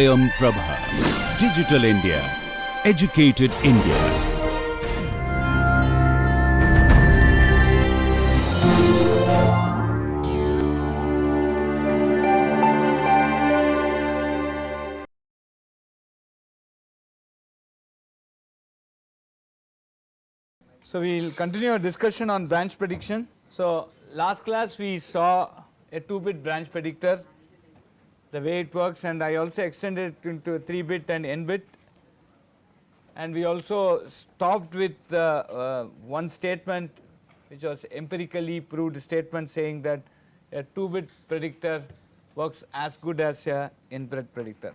Swayam Prabha. Digital India. Educated India. So we will continue our discussion on branch prediction. So last class we saw a 2-bit branch predictor, the way it works, and I also extended it into a 3-bit and n-bit, and we also stopped with one statement which was empirically proved statement saying that a 2-bit predictor works as good as a n-bit predictor.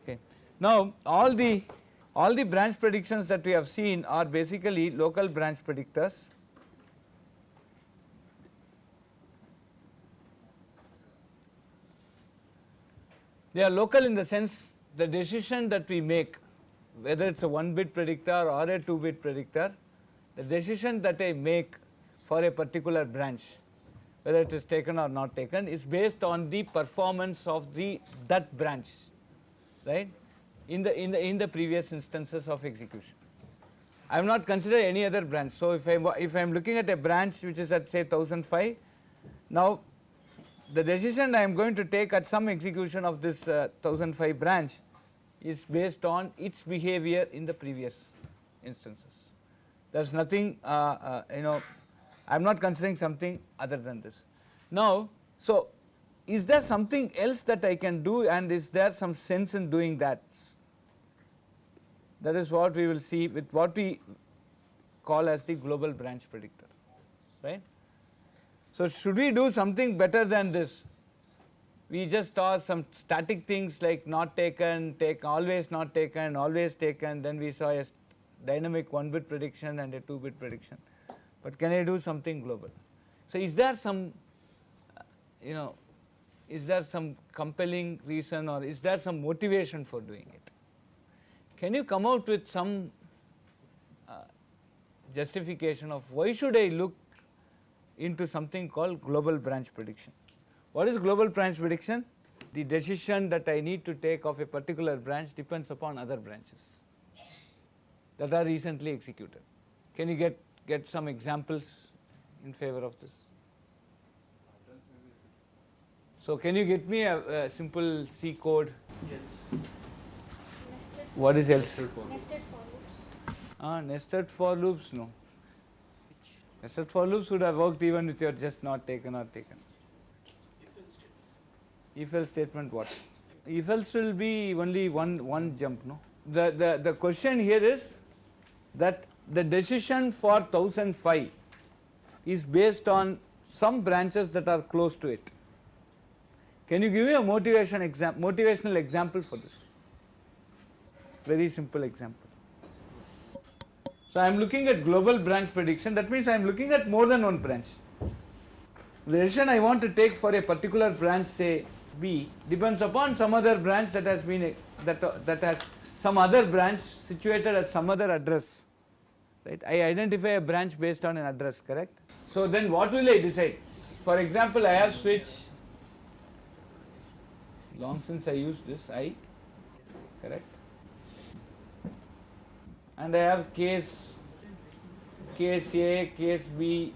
Okay. Now all the branch predictions that we have seen are basically local branch predictors. They are local in the sense the decision that we make, whether it's a 1-bit predictor or a 2-bit predictor, the decision that I make for a particular branch, whether it is taken or not taken, is based on the performance of that branch, right, in the previous instances of execution. I have not considered any other branch. So if I am looking at a branch which is at say 1005, now the decision I am going to take at some execution of this 1005 branch is based on its behavior in the previous instances. There is nothing, I am not considering something other than this. Now, so is there something else that I can do, and is there some sense in doing that? That is what we will see with what we call as the global branch predictor, right. So should we do something better than this? We just saw some static things like not taken, always not taken, always taken, then we saw a dynamic 1-bit prediction and a 2-bit prediction. But can I do something global? So is there some, is there some compelling reason, or is there some motivation for doing it? Can you come out with some justification of why should I look into something called global branch prediction? What is global branch prediction? The decision that I need to take of a particular branch depends upon other branches that are recently executed. Can you get some examples in favor of this? So can you get me a simple C code? Yes. What is else? Nested for loops. Nested for loops, no. Nested for loops would have worked even with your just not taken or taken. If else statement what? If else will be only one jump, no. The question here is that the decision for 1005 is based on some branches that are close to it. Can you give me a motivational example for this? Very simple example. So I am looking at global branch prediction, that means I am looking at more than one branch. The decision I want to take for a particular branch, say B, depends upon some other branch that has been that has some other branch situated at some other address, right. I identify a branch based on an address, correct. So then what will I decide? For example, I have switch, long since I used this I, correct, and I have case A, case B,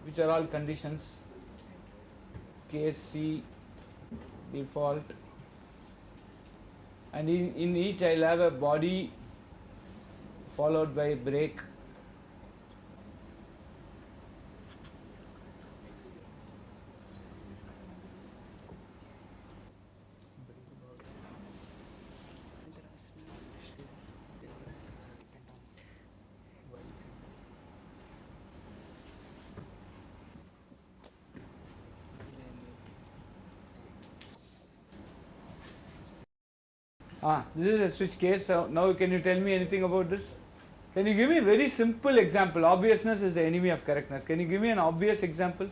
which are all conditions, case C, default, and in each I will have a body followed by a break. This is a switch case. So now can you tell me anything about this? Can you give me a very simple example? Obviousness is the enemy of correctness. Can you give me an obvious example?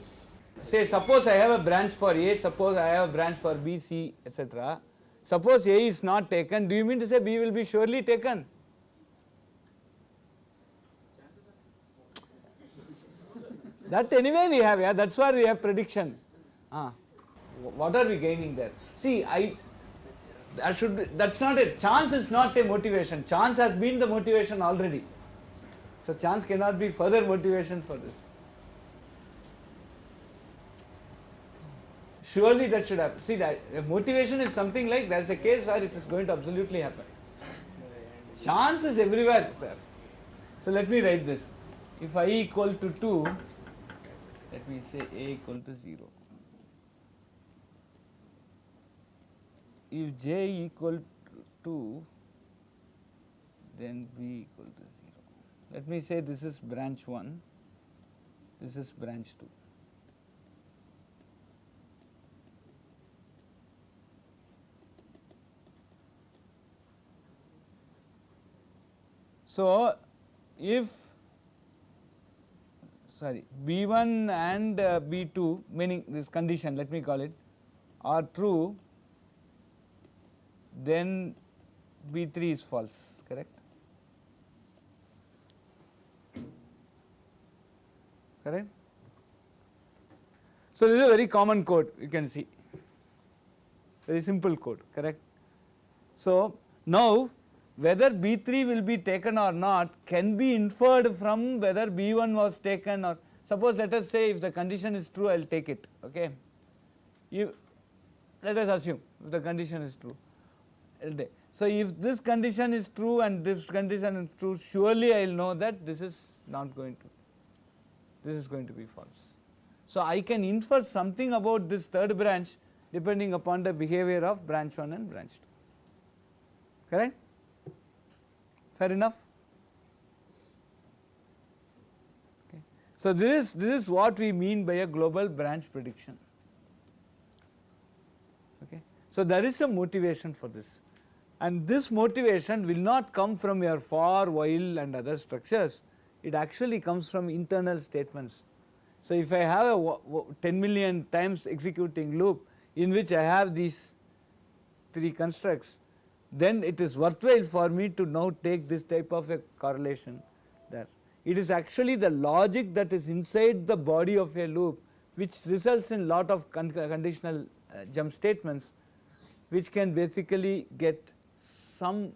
Say suppose I have a branch for A, suppose I have a branch for B, C, etc. Suppose A is not taken, do you mean to say B will be surely taken? That anyway we have, yeah, that's why we have prediction. What are we gaining there? See, That should be, that's not a, chance is not a motivation, chance has been the motivation already. So chance cannot be further motivation for this. Surely that should happen. See, that motivation is something like there is a case where it is going to absolutely happen. Chance is everywhere there. So let me write this. If I equal to 2, let me say A equal to 0. If J equal to 2, then B equal to 0. Let me say this is branch 1, this is branch 2. So, if B1 and B2, meaning this condition, let me call it, are true, then B3 is false, correct? Correct? So, this is a very common code, you can see, very simple code, correct? So, now whether B3 will be taken or not can be inferred from whether B1 was taken, or suppose let us say if the condition is true, I will take it, okay. Let us assume if the condition is true. So, if this condition is true and this condition is true, surely I will know that this is not going to, this is going to be false. So, I can infer something about this third branch depending upon the behavior of branch 1 and branch 2, correct? Fair enough? Okay. So, this is what we mean by a global branch prediction. Okay. So, there is a motivation for this, and this motivation will not come from your for, while and other structures, it actually comes from internal statements. So, if I have a 10 million times executing loop in which I have these 3 constructs, then it is worthwhile for me to now take this type of a correlation there. It is actually the logic that is inside the body of a loop which results in lot of conditional jump statements which can basically get some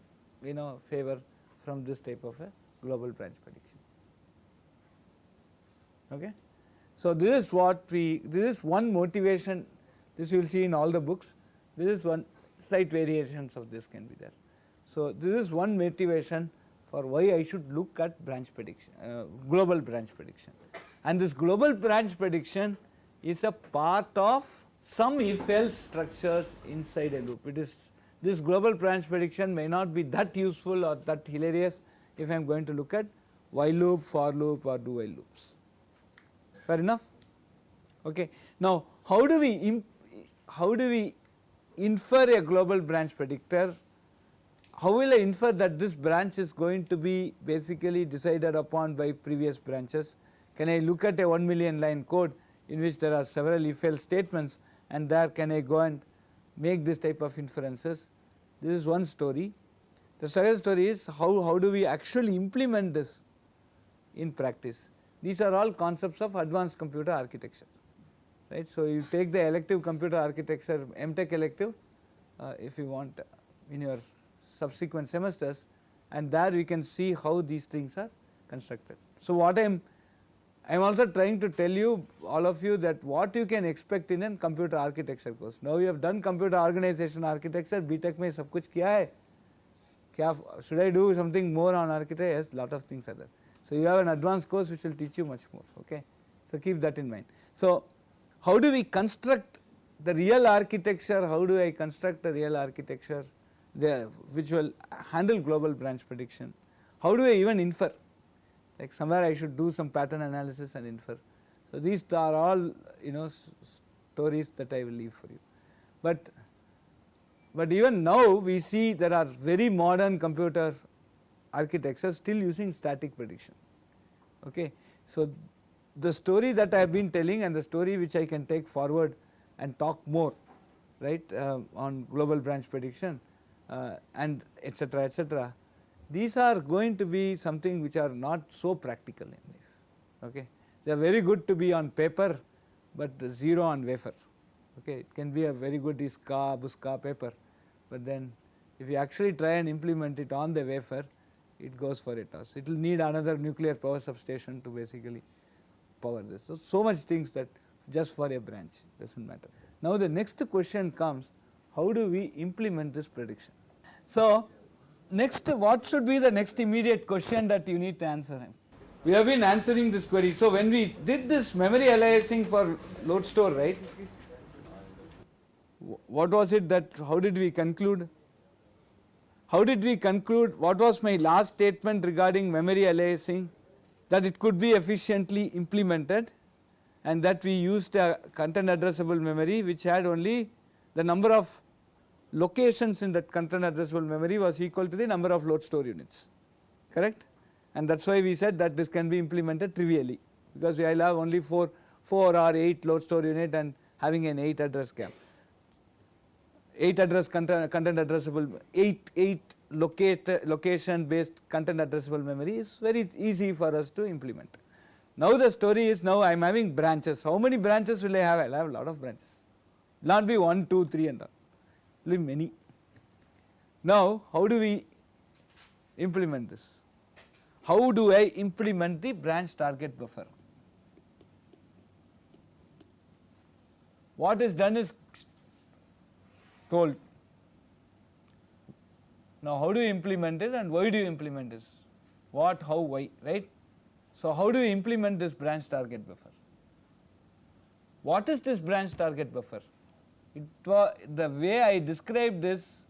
favor from this type of a global branch prediction. Okay. So, this is what this is one motivation, this you will see in all the books, this is one, slight variations of this can be there. So, this is one motivation for why I should look at branch prediction, global branch prediction, and this global branch prediction is a part of some if else structures inside a loop. It is, this global branch prediction may not be that useful or that hilarious if I am going to look at while loop, for loop or do while loops. Fair enough? Okay. Now, how do we infer a global branch predictor? How will I infer that this branch is going to be basically decided upon by previous branches? Can I look at a 1 million line code in which there are several if else statements, and there can I go and make this type of inferences? This is one story. The second story is how do we actually implement this in practice? These are all concepts of advanced computer architecture, right. So, you take the elective computer architecture, MTech elective if you want in your subsequent semesters, and there we can see how these things are constructed. So, what I am also trying to tell you, all of you, that what you can expect in a computer architecture course. Now, you have done computer organization architecture, BTech mein sab kuch kiya hai. Should I do something more on architecture? Yes, lot of things are there. So, you have an advanced course which will teach you much more, okay. So, keep that in mind. So, how do we construct the real architecture? How do I construct a real architecture which will handle global branch prediction? How do I even infer? Like somewhere I should do some pattern analysis and infer. So, these are all stories that I will leave for you. But even now we see there are very modern computer architectures still using static prediction, okay. So, the story that I have been telling and the story which I can take forward and talk more, right, on global branch prediction and etc., these are going to be something which are not so practical in life, okay. They are very good to be on paper, but zero on wafer, okay. It can be a very good iska, buska paper, but then if you actually try and implement it on the wafer, it goes for a toss. It will need another nuclear power substation to basically power this. So much things that just for a branch does not matter. Now the next question comes, how do we implement this prediction? So next, what should be the next immediate question that you need to answer? We have been answering this query. So when we did this memory aliasing for load store, right, what was it that, how did we conclude? How did we conclude? What was my last statement regarding memory aliasing? That it could be efficiently implemented, and that we used a content addressable memory which had only the number of locations in that content addressable memory was equal to the number of load store units, correct? And that is why we said that this can be implemented trivially, because we will have only 4 or 8 load store unit and having an 8 address cap. 8 address content addressable, 8 location based content addressable memory is very easy for us to implement. Now the story is, now I am having branches. How many branches will I have? I will have a lot of branches. It will not be 1, 2, 3 and all. It will be many. Now how do we implement this? How do I implement the branch target buffer? What is done is told. Now how do you implement it and why do you implement this? What, how, why, right? So how do you implement this branch target buffer? What is this branch target buffer? It was, the way I described this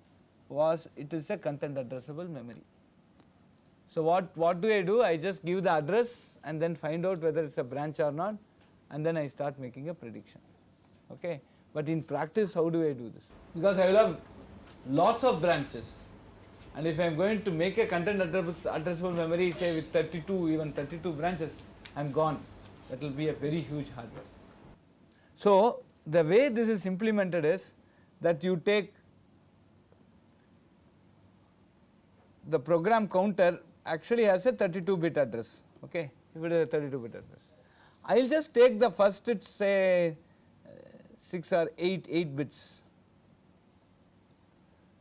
was, it is a content addressable memory. So what do? I just give the address and then find out whether it is a branch or not, and then I start making a prediction, okay. But in practice, how do I do this? Because I will have lots of branches, and if I am going to make a content addressable memory, say with 32, even 32 branches, I am gone. That will be a very huge hardware. So the way this is implemented is that you take the program counter actually has a 32-bit address, okay, if it is a 32-bit address. I will just take the first, it's say 6 or 8 bits,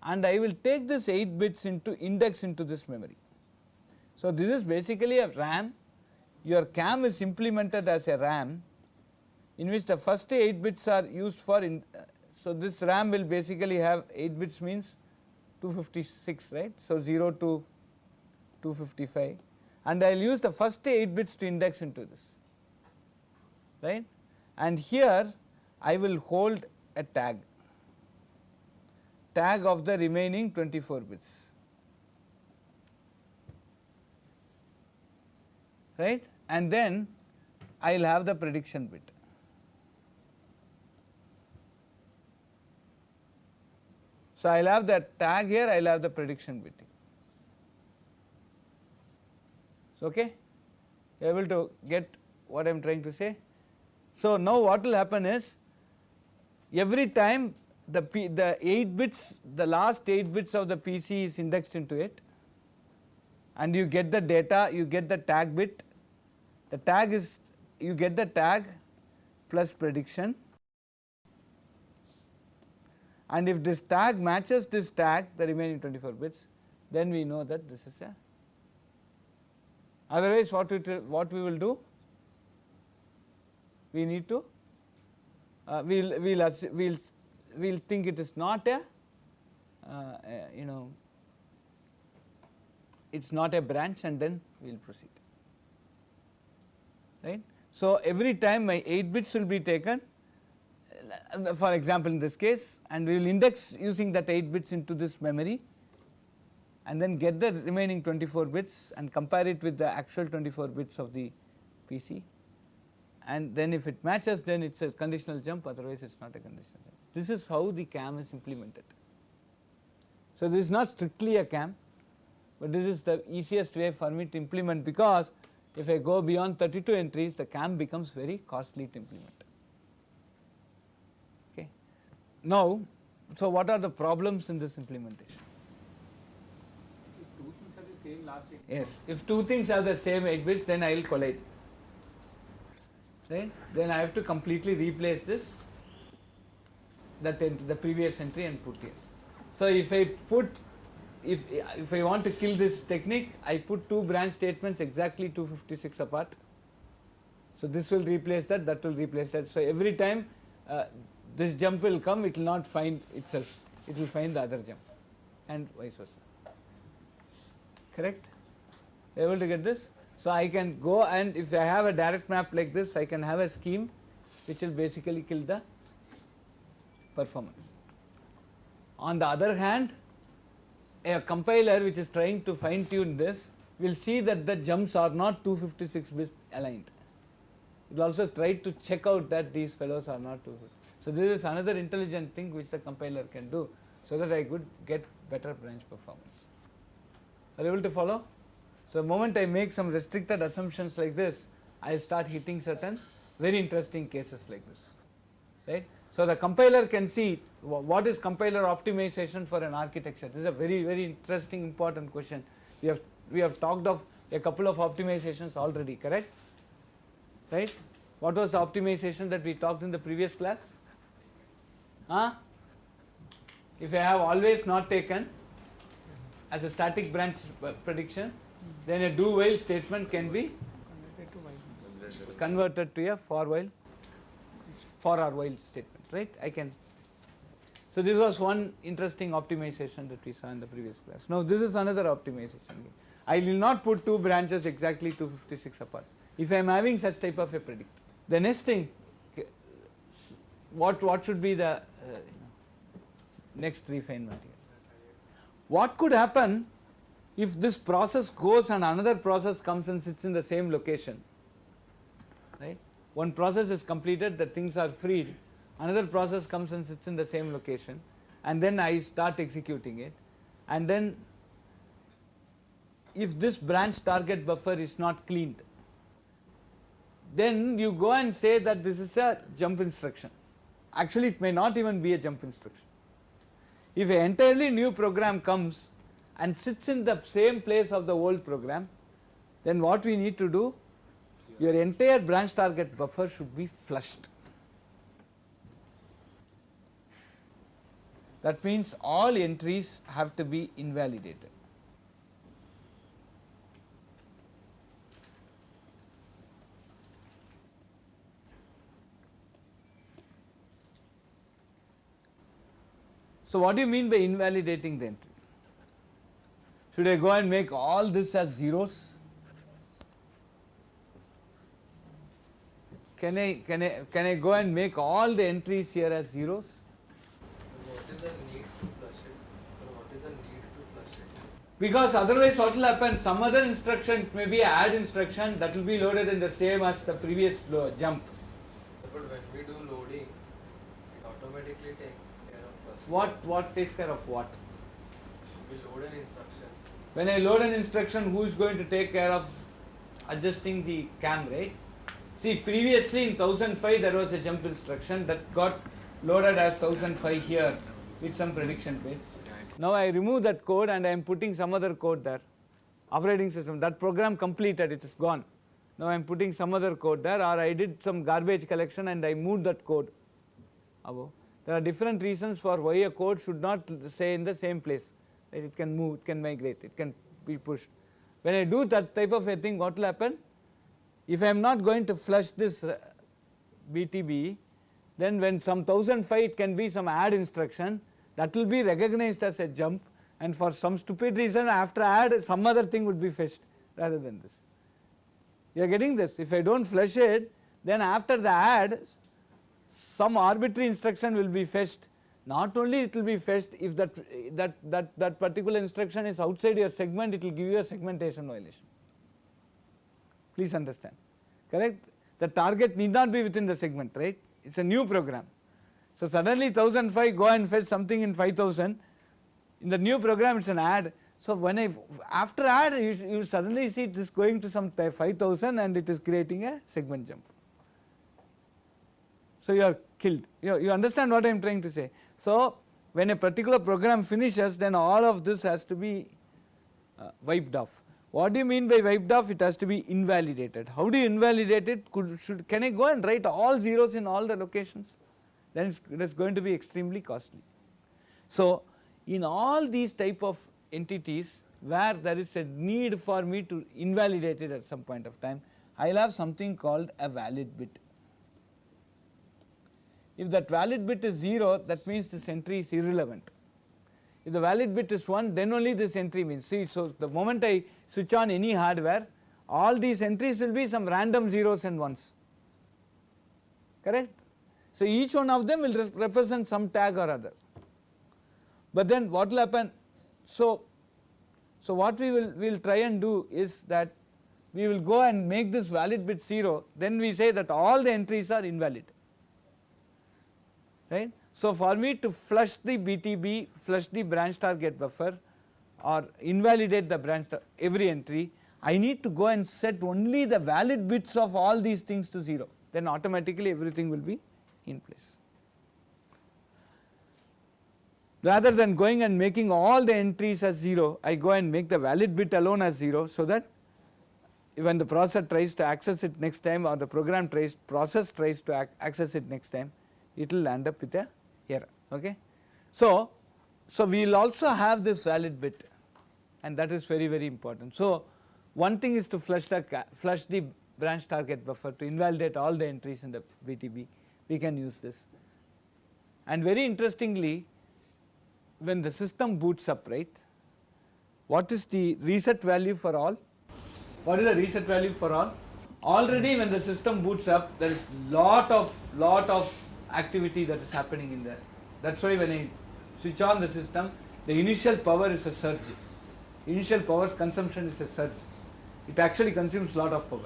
and I will take this 8 bits into index into this memory. So this is basically a RAM. Your CAM is implemented as a RAM in which the first 8 bits are used for, so this RAM will basically have 8 bits means 256, right. So 0 to 255, and I will use the first 8 bits to index into this, right, and here I will hold a tag of the remaining 24 bits, right, and then I will have the prediction bit. So I will have the tag here, I will have the prediction bit. So okay, you are able to get what I am trying to say. So now what will happen is, every time the 8 bits, the last 8 bits of the PC is indexed into it, and you get the data, you get the tag bit, the tag is, you get the tag plus prediction, and if this tag matches this tag, the remaining 24 bits, then we know that this is a, otherwise what we will do, we need to, we'll think it is not a, it's not a branch, and then we will proceed, right. So every time my 8 bits will be taken, for example in this case, and we will index using that 8 bits into this memory, and then get the remaining 24 bits and compare it with the actual 24 bits of the PC, and then if it matches, then it is a conditional jump, otherwise it is not a conditional jump. This is how the CAM is implemented. So this is not strictly a CAM, but this is the easiest way for me to implement, because if I go beyond 32 entries, the CAM becomes very costly to implement. Okay. Now, so what are the problems in this implementation? If two things have the same last 8 bits. Yes, if two things have the same 8 bits, then I will collide, right. Then I have to completely replace this, the previous entry and put here. So if I put, if I want to kill this technique, I put two branch statements exactly 256 apart. So this will replace that, that will replace that. So every time this jump will come, it will not find itself, it will find the other jump, and vice versa. Correct? Able to get this? So I can go, and if I have a direct map like this, I can have a scheme which will basically kill the performance. On the other hand, a compiler which is trying to fine tune this will see that the jumps are not 256 bits aligned. It will also try to check out that these fellows are not 256. So this is another intelligent thing which the compiler can do, so that I could get better branch performance. Are you able to follow? So the moment I make some restricted assumptions like this, I start hitting certain very interesting cases like this, right? So the compiler can see what is compiler optimization for an architecture. This is a very, very interesting, important question. We have talked of a couple of optimizations already, correct? Right? What was the optimization that we talked in the previous class? If I have always not taken as a static branch prediction, then a do while statement can be converted to a for or while statement, right? I can. So this was one interesting optimization that we saw in the previous class. Now this is another optimization. I will not put two branches exactly 256 apart if I am having such type of a predictor. The next thing, what should be the next refinement here? What could happen if this process goes and another process comes and sits in the same location, right? One process is completed, the things are freed, another process comes and sits in the same location, and then I start executing it, and then if this branch target buffer is not cleaned, then you go and say that this is a jump instruction. Actually it may not even be a jump instruction. If an entirely new program comes and sits in the same place of the old program, then what we need to do, your entire branch target buffer should be flushed. That means all entries have to be invalidated. So what do you mean by invalidating the entry? Should I go and make all this as zeros? Can I go and make all the entries here as zeros? What is the need to flush it? Or what is the need to flush it? Because otherwise what will happen, some other instruction, it may be an add instruction that will be loaded in the same as the previous jump. But when we do loading, it automatically takes care of flushing. What takes care of what? We load an instruction. When I load an instruction, who is going to take care of adjusting the cam, right? See, previously in 1005 there was a jump instruction that got loaded as 1005 here with some prediction bit. Now I remove that code and I am putting some other code there. Operating system, that program completed, it is gone. Now I am putting some other code there, or I did some garbage collection and I moved that code above. There are different reasons for why a code should not stay in the same place. It can move, it can migrate, it can be pushed. When I do that type of a thing, what will happen? If I am not going to flush this BTB, then when some 1005 it can be some add instruction, that will be recognized as a jump, and for some stupid reason after add some other thing would be fetched rather than this. You are getting this? If I don't flush it, then after the add some arbitrary instruction will be fetched. Not only it will be fetched, if that particular instruction is outside your segment, it will give you a segmentation violation. Please understand, correct? The target need not be within the segment, right? It's a new program. So suddenly 1005 go and fetch something in 5000. In the new program it's an add. So when after add you suddenly see it is going to some 5000 and it is creating a segment jump. So you are killed. You understand what I am trying to say? So when a particular program finishes, then all of this has to be wiped off. What do you mean by wiped off? It has to be invalidated. How do you invalidate it? Can I go and write all zeros in all the locations? Then it is going to be extremely costly. So in all these type of entities where there is a need for me to invalidate it at some point of time, I will have something called a valid bit. If that valid bit is 0, that means this entry is irrelevant. If the valid bit is 1, then only this entry means. See, so the moment I switch on any hardware, all these entries will be some random zeros and ones, correct. So each one of them will represent some tag or other. But then what will happen? So what we will try and do is that we will go and make this valid bit 0, then we say that all the entries are invalid, right. So for me to flush the BTB, flush the branch target buffer or invalidate the branch every entry, I need to go and set only the valid bits of all these things to 0, then automatically everything will be in place. Rather than going and making all the entries as 0, I go and make the valid bit alone as 0, so that when the process tries to access it next time or the process tries to access it next time, it will end up with a error, okay. So we will also have this valid bit, and that is very, very important. So one thing is to flush the branch target buffer to invalidate all the entries in the BTB, we can use this. And very interestingly, when the system boots up, right, what is the reset value for all? What is the reset value for all? Already when the system boots up, there is lot of activity that is happening in there. That's why when I switch on the system, the initial power is a surge. Initial power consumption is a surge. It actually consumes lot of power,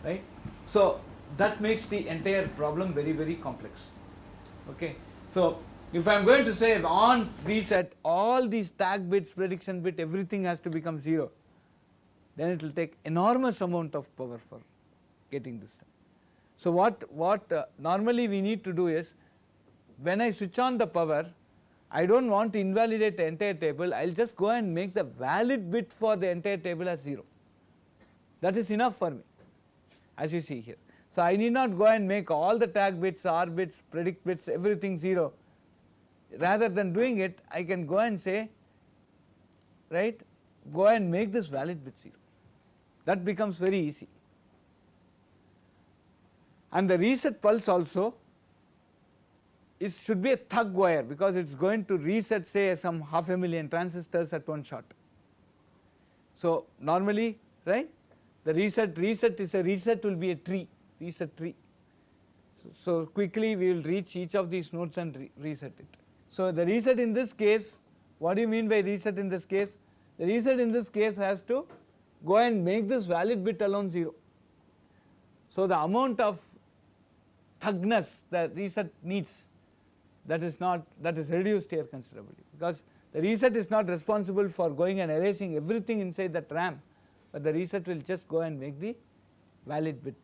right. So that makes the entire problem very, very complex, okay. So if I am going to say on reset all these tag bits, prediction bit, everything has to become 0, then it will take enormous amount of power for getting this done. So what normally we need to do is, when I switch on the power, I do not want to invalidate the entire table, I will just go and make the valid bit for the entire table as 0. That is enough for me, as you see here. So I need not go and make all the tag bits, R bits, predict bits, everything 0. Rather than doing it, I can go and say, right, go and make this valid bit 0. That becomes very easy. And the reset pulse also should be a thug wire, because it is going to reset say some 500,000 transistors at one shot. So normally, right, the reset will be a tree, reset tree. So quickly we will reach each of these nodes and reset it. So the reset in this case, what do you mean by reset in this case? The reset in this case has to go and make this valid bit alone 0. So the amount of thugness the reset needs, that is reduced here considerably, because the reset is not responsible for going and erasing everything inside that RAM, but the reset will just go and make the valid bit.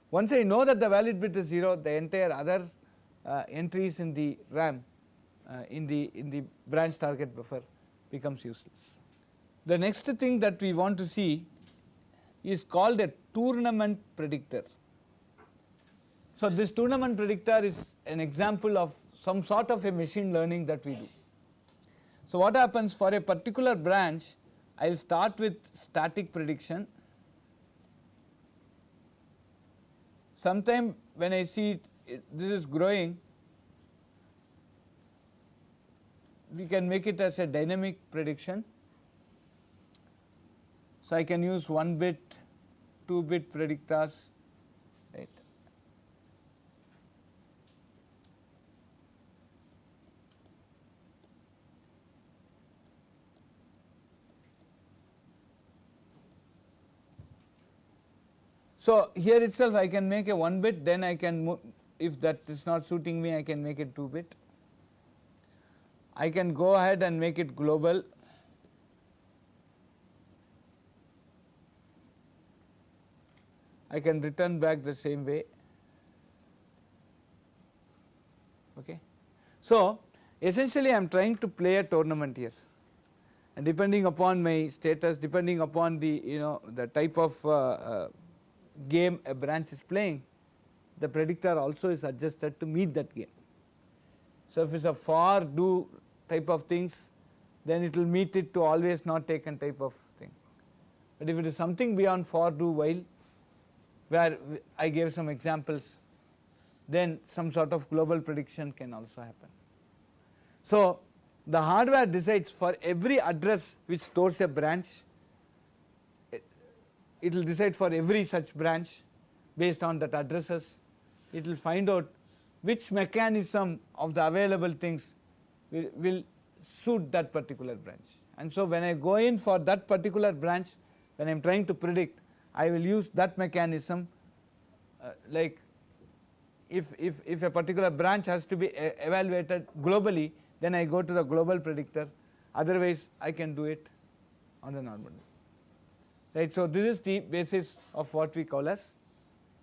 Once I know that the valid bit is 0, the entire other entries in the RAM in the branch target buffer becomes useless. The next thing that we want to see is called a tournament predictor. So this tournament predictor is an example of some sort of a machine learning that we do. So what happens for a particular branch, I will start with static prediction. Sometime when I see this is growing, we can make it as a dynamic prediction. So I can use 1 bit, 2 bit predictors, right. So here itself I can make a 1 bit, then I can if that is not suiting me, I can make it 2 bit. I can go ahead and make it global. I can return back the same way, okay. So essentially I am trying to play a tournament here, and depending upon my status, depending upon the the type of game a branch is playing, the predictor also is adjusted to meet that game. So if it is a for do type of things, then it will meet it to always not taken type of thing. But if it is something beyond for, do, while, where I gave some examples, then some sort of global prediction can also happen. So the hardware decides for every address which stores a branch, it will decide for every such branch based on that addresses. It will find out which mechanism of the available things will suit that particular branch. And so when I go in for that particular branch, when I am trying to predict, I will use that mechanism. Like if a particular branch has to be evaluated globally, then I go to the global predictor, otherwise I can do it on the normal. Right. So this is the basis of what we call as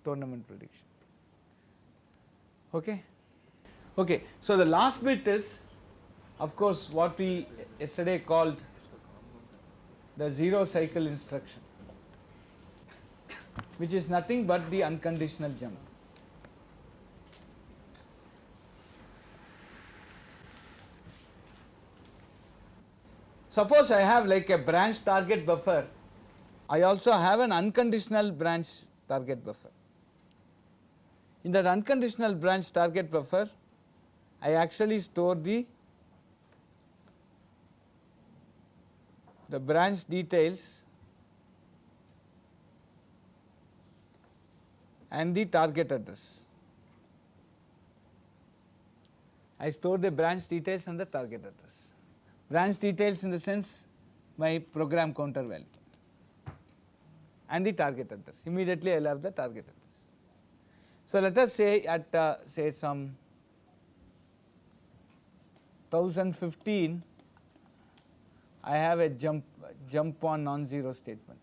tournament prediction. Okay. Okay. So the last bit is, of course, what we yesterday called the zero cycle instruction, which is nothing but the unconditional jump. Suppose I have like a branch target buffer, I also have an unconditional branch target buffer. In that unconditional branch target buffer, I actually store the branch details and the target address. I store the branch details and the target address. Branch details in the sense my program counter value and the target address. Immediately I will have the target address. So let us say at say some 1015 I have a jump on non-zero statement,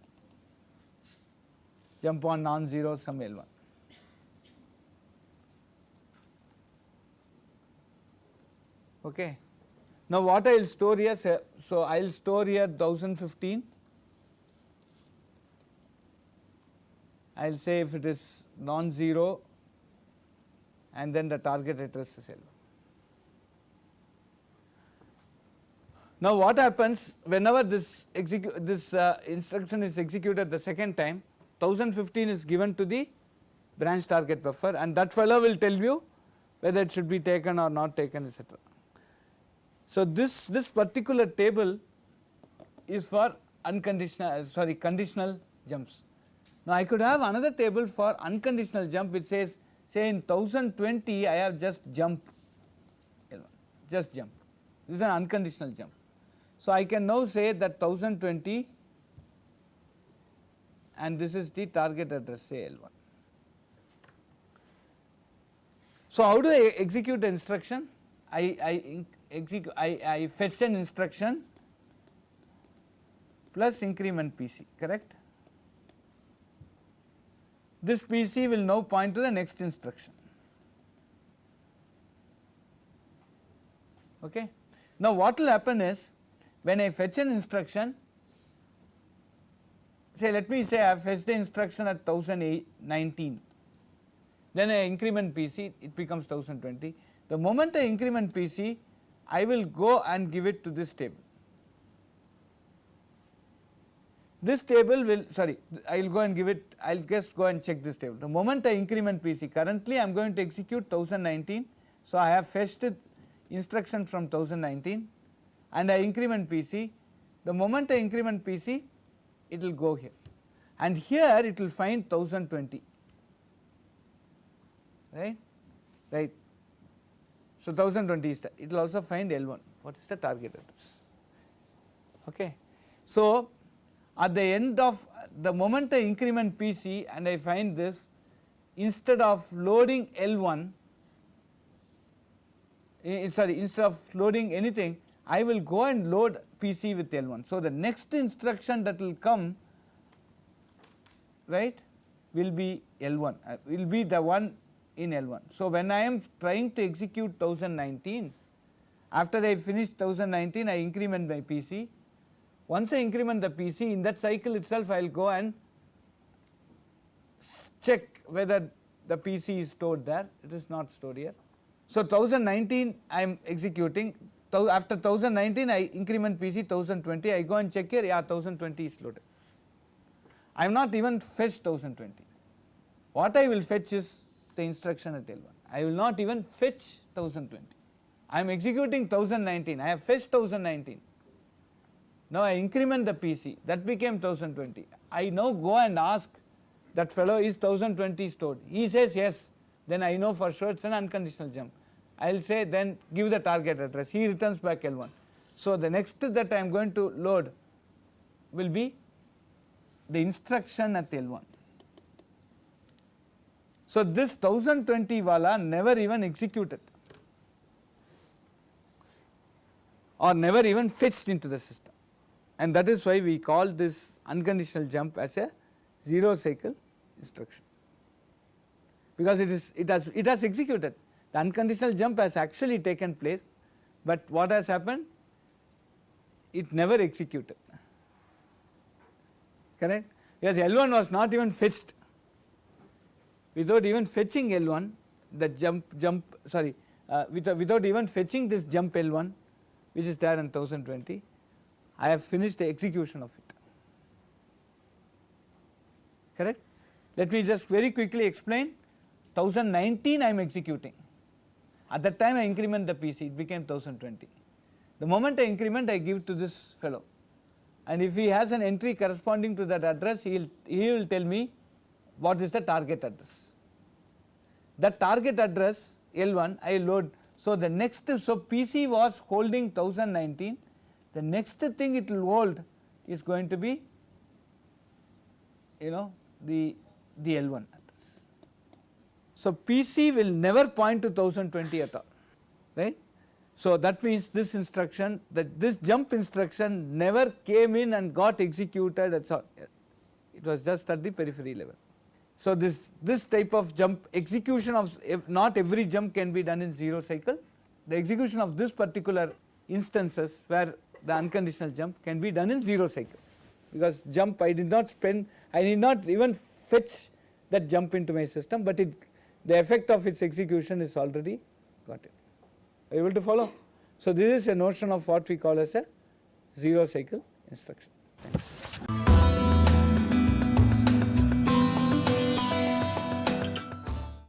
jump on non-zero some L1. Okay. Now what I will store here, so I will store here 1015, I will say if it is non-zero and then the target address is L1. Now what happens whenever this instruction is executed the second time, 1015 is given to the branch target buffer, and that fellow will tell you whether it should be taken or not taken, etc. So this particular table is for conditional jumps. Now I could have another table for unconditional jump which says, say in 1020 I have just jump, just jump. This is an unconditional jump. So I can now say that 1020 and this is the target address, say L1. So how do I execute the instruction? I fetch an instruction plus increment PC, correct? This PC will now point to the next instruction. Okay. Now what will happen is, when I fetch an instruction, say let me say I have fetched the instruction at 1019, then I increment PC, it becomes 1020. The moment I increment PC, I will go and give it to this table. This table will, I will go and give it, I will just go and check this table. The moment I increment PC, currently I am going to execute 1019, so I have fetched instruction from 1019 and I increment PC. The moment I increment PC, it will go here, and here it will find 1020, right. So 1020 is it will also find L1, what is the target address. Okay. So at the end of the moment I increment PC and I find this, instead of loading L1, instead of loading anything, I will go and load PC with L1. So the next instruction that will come, right, will be L1, will be the one in L1. So when I am trying to execute 1019, after I finish 1019 I increment my PC. Once I increment the PC, in that cycle itself I will go and check whether the PC is stored there. It is not stored here. So 1019 I am executing, after 1019 I increment PC 1020, I go and check here, yeah, 1020 is loaded. I am not even fetched 1020. What I will fetch is the instruction at L1. I will not even fetch 1020. I am executing 1019, I have fetched 1019. Now I increment the PC, that became 1020. I now go and ask that fellow, is 1020 stored? He says yes, then I know for sure it's an unconditional jump. I will say then give the target address, he returns back L1. So the next that I am going to load will be the instruction at L1. So this 1020 wala never even executed or never even fetched into the system, and that is why we call this unconditional jump as a 0 cycle instruction, because it has executed. The unconditional jump has actually taken place, but what has happened? It never executed, correct? Because L1 was not even fetched. Without even fetching L1, the without even fetching this jump L1, which is there in 1020, I have finished the execution of it, correct? Let me just very quickly explain. 1019 I am executing. At that time I increment the PC, it became 1020. The moment I increment, I give to this fellow, and if he has an entry corresponding to that address, he will tell me what is the target address. That target address L1 I load. So the next, so PC was holding 1019, the next thing it will hold is going to be, the L1 address. So PC will never point to 1020 at all, right? So that means this instruction, this jump instruction never came in and got executed at all. It was just at the periphery level. So this type of jump execution of, not every jump can be done in 0 cycle. The execution of this particular instances where the unconditional jump can be done in 0 cycle, because jump I did not even fetch that jump into my system, but the effect of its execution is already got it. Are you able to follow? So this is a notion of what we call as a 0 cycle instruction. Thanks.